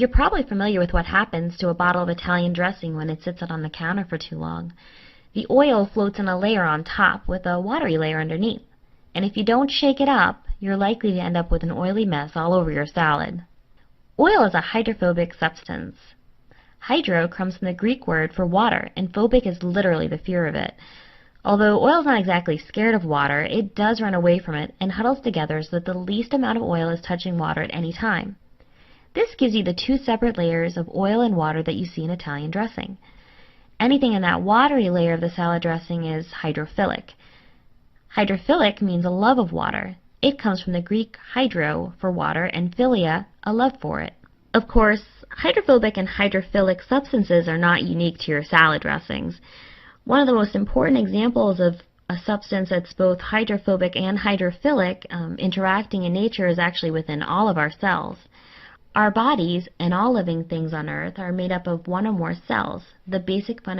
You're probably familiar with what happens to a bottle of Italian dressing when it sits out on the counter for too long. The oil floats in a layer on top with a watery layer underneath. And if you don't shake it up, you're likely to end up with an oily mess all over your salad. Oil is a hydrophobic substance. Hydro comes from the Greek word for water, and phobic is literally the fear of it. Although oil is not exactly scared of water, it does run away from it and huddles together so that the least amount of oil is touching water at any time. This gives you the two separate layers of oil and water that you see in Italian dressing. Anything in that watery layer of the salad dressing is hydrophilic. Hydrophilic means a love of water. It comes from the Greek hydro for water and philia, a love for it. Of course, hydrophobic and hydrophilic substances are not unique to your salad dressings. One of the most important examples of a substance that's both hydrophobic and hydrophilic interacting in nature is actually within all of our cells. Our bodies and all living things on Earth are made up of one or more cells, the basic fundamental